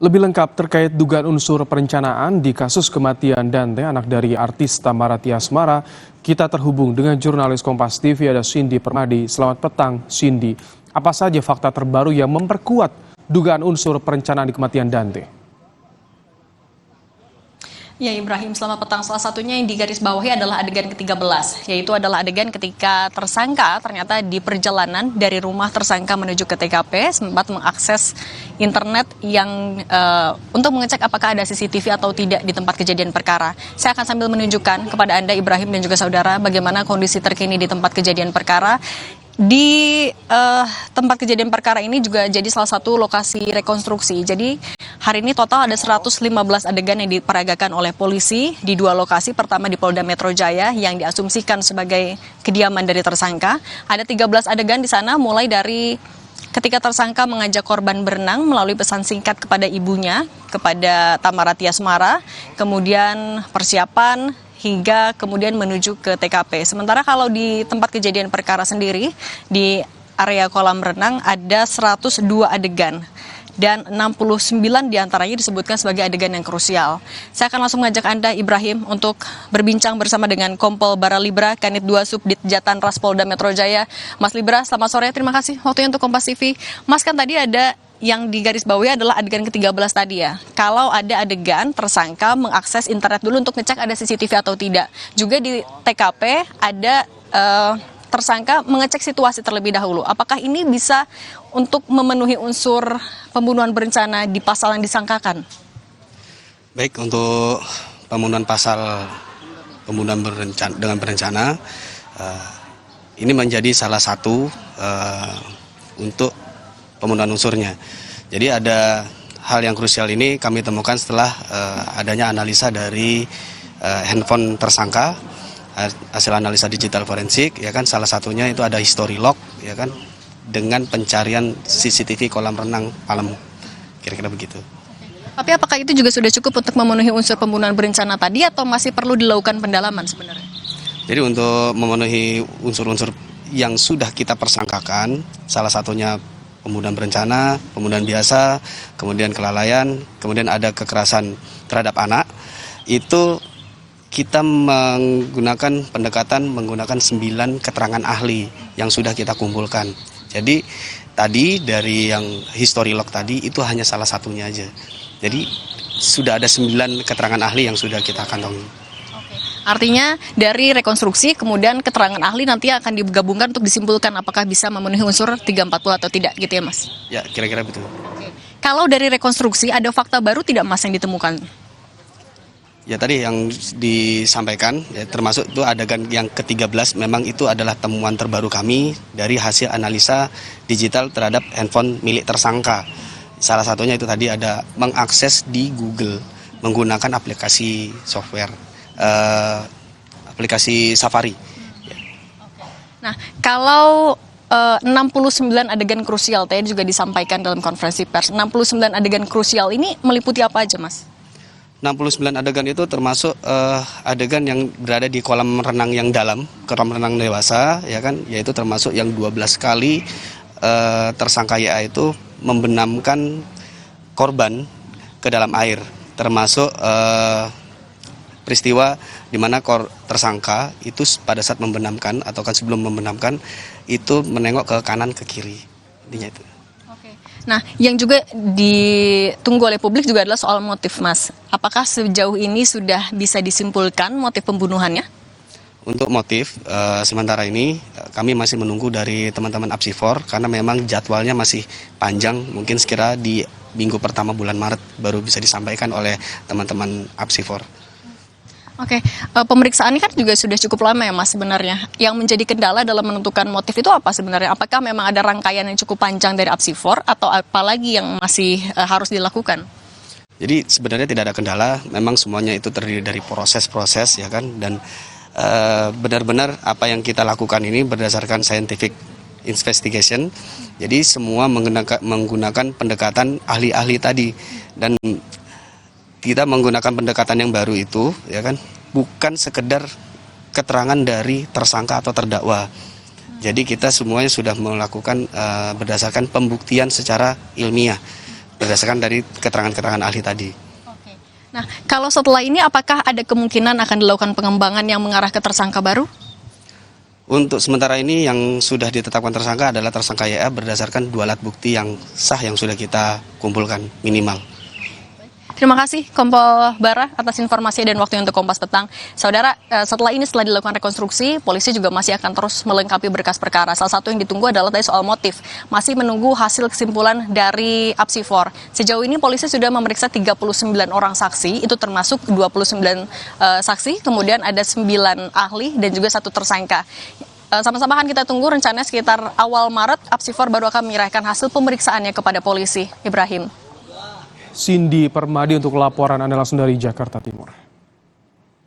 Lebih lengkap terkait dugaan unsur perencanaan di kasus kematian Dante, anak dari artis Tamara Tiasmara, kita terhubung dengan jurnalis Kompas TV ada Cindy Permadi. Selamat petang, Cindy. Apa saja fakta terbaru yang memperkuat dugaan unsur perencanaan di kematian Dante? Ya Ibrahim, selamat petang. Salah satunya yang digarisbawahi adalah adegan ke-13, yaitu adalah adegan ketika tersangka ternyata di perjalanan dari rumah tersangka menuju ke TKP sempat mengakses internet yang untuk mengecek apakah ada CCTV atau tidak di tempat kejadian perkara. Saya akan sambil menunjukkan kepada Anda Ibrahim dan juga saudara bagaimana kondisi terkini di tempat kejadian perkara. Di tempat kejadian perkara ini juga jadi salah satu lokasi rekonstruksi. Jadi hari ini total ada 115 adegan yang diperagakan oleh polisi di dua lokasi. Pertama di Polda Metro Jaya yang diasumsikan sebagai kediaman dari tersangka. Ada 13 adegan di sana mulai dari ketika tersangka mengajak korban berenang melalui pesan singkat kepada ibunya, kepada Tamara Tiasmara, kemudian persiapan hingga kemudian menuju ke TKP. Sementara kalau di tempat kejadian perkara sendiri, di area kolam renang ada 102 adegan. Dan 69 diantaranya disebutkan sebagai adegan yang krusial. Saya akan langsung mengajak Anda, Ibrahim, untuk berbincang bersama dengan Kompol Bara Libra, Kanit 2 Subdit Jatan Ras Polda Metro Jaya. Mas Libra, selamat sore. Terima kasih waktunya untuk Kompas TV. Mas, kan tadi ada yang digarisbawahi adalah adegan ke-13 tadi ya. Kalau ada adegan tersangka mengakses internet dulu untuk ngecek ada CCTV atau tidak. Juga di TKP ada tersangka mengecek situasi terlebih dahulu. Apakah ini bisa untuk memenuhi unsur pembunuhan berencana di pasal yang disangkakan? Baik, untuk pembunuhan pasal pembunuhan dengan berencana, ini menjadi salah satu untuk pembunuhan unsurnya. Jadi ada hal yang krusial ini kami temukan setelah adanya analisa dari handphone tersangka, hasil analisa digital forensik, ya kan, salah satunya itu ada history log, ya kan, dengan pencarian CCTV kolam renang Palem, kira-kira begitu. Tapi apakah itu juga sudah cukup untuk memenuhi unsur pembunuhan berencana tadi atau masih perlu dilakukan pendalaman sebenarnya? Jadi untuk memenuhi unsur-unsur yang sudah kita persangkakan, salah satunya pembunuhan berencana, pembunuhan biasa, kemudian kelalaian, kemudian ada kekerasan terhadap anak, itu kita menggunakan pendekatan menggunakan 9 keterangan ahli yang sudah kita kumpulkan. Jadi tadi dari yang history log tadi itu hanya salah satunya aja. Jadi sudah ada 9 keterangan ahli yang sudah kita kantongi. Artinya dari rekonstruksi kemudian keterangan ahli nanti akan digabungkan untuk disimpulkan apakah bisa memenuhi unsur 340 atau tidak gitu ya Mas? Ya, kira-kira betul. Kalau dari rekonstruksi ada fakta baru tidak Mas yang ditemukan? Ya tadi yang disampaikan, ya, termasuk itu adegan yang ke-13, memang itu adalah temuan terbaru kami dari hasil analisa digital terhadap handphone milik tersangka. Salah satunya itu tadi ada mengakses di Google menggunakan aplikasi software, aplikasi Safari. Nah, kalau 69 adegan krusial tadi juga disampaikan dalam konferensi pers. 69 adegan krusial ini meliputi apa aja, Mas? 69 adegan itu termasuk adegan yang berada di kolam renang yang dalam, kolam renang dewasa, ya kan, yaitu termasuk yang 12 kali tersangka YA itu membenamkan korban ke dalam air, termasuk peristiwa di mana tersangka itu pada saat membenamkan atau kan sebelum membenamkan itu menengok ke kanan ke kiri, intinya itu. Nah, yang juga ditunggu oleh publik juga adalah soal motif, Mas. Apakah sejauh ini sudah bisa disimpulkan motif pembunuhannya? Untuk motif, sementara ini kami masih menunggu dari teman-teman Apsifor karena memang jadwalnya masih panjang, mungkin sekira di minggu pertama bulan Maret baru bisa disampaikan oleh teman-teman Apsifor. Oke, pemeriksaan ini kan juga sudah cukup lama ya Mas sebenarnya. Yang menjadi kendala dalam menentukan motif itu apa sebenarnya? Apakah memang ada rangkaian yang cukup panjang dari Apsifor atau apalagi yang masih harus dilakukan? Jadi sebenarnya tidak ada kendala, memang semuanya itu terdiri dari proses-proses ya kan, dan benar-benar apa yang kita lakukan ini berdasarkan scientific investigation. Jadi semua menggunakan pendekatan ahli-ahli tadi, dan kita menggunakan pendekatan yang baru itu, ya kan, bukan sekedar keterangan dari tersangka atau terdakwa. Jadi kita semuanya sudah melakukan berdasarkan pembuktian secara ilmiah. berdasarkan dari keterangan-keterangan ahli tadi. Oke. Nah, kalau setelah ini apakah ada kemungkinan akan dilakukan pengembangan yang mengarah ke tersangka baru? Untuk sementara ini yang sudah ditetapkan tersangka adalah tersangka YA berdasarkan 2 alat bukti yang sah yang sudah kita kumpulkan minimal. Terima kasih Kompol Bara atas informasi dan waktu untuk Kompas Petang. Saudara, setelah dilakukan rekonstruksi, polisi juga masih akan terus melengkapi berkas perkara. Salah satu yang ditunggu adalah tadi soal motif. Masih menunggu hasil kesimpulan dari Apsifor. Sejauh ini polisi sudah memeriksa 39 orang saksi, itu termasuk 29 saksi, kemudian ada 9 ahli dan juga 1 tersangka. Sama-sama akan kita tunggu, rencananya sekitar awal Maret, Apsifor baru akan menyerahkan hasil pemeriksaannya kepada polisi. Ibrahim. Cindy Permadi untuk laporan Anda langsung dari Jakarta Timur.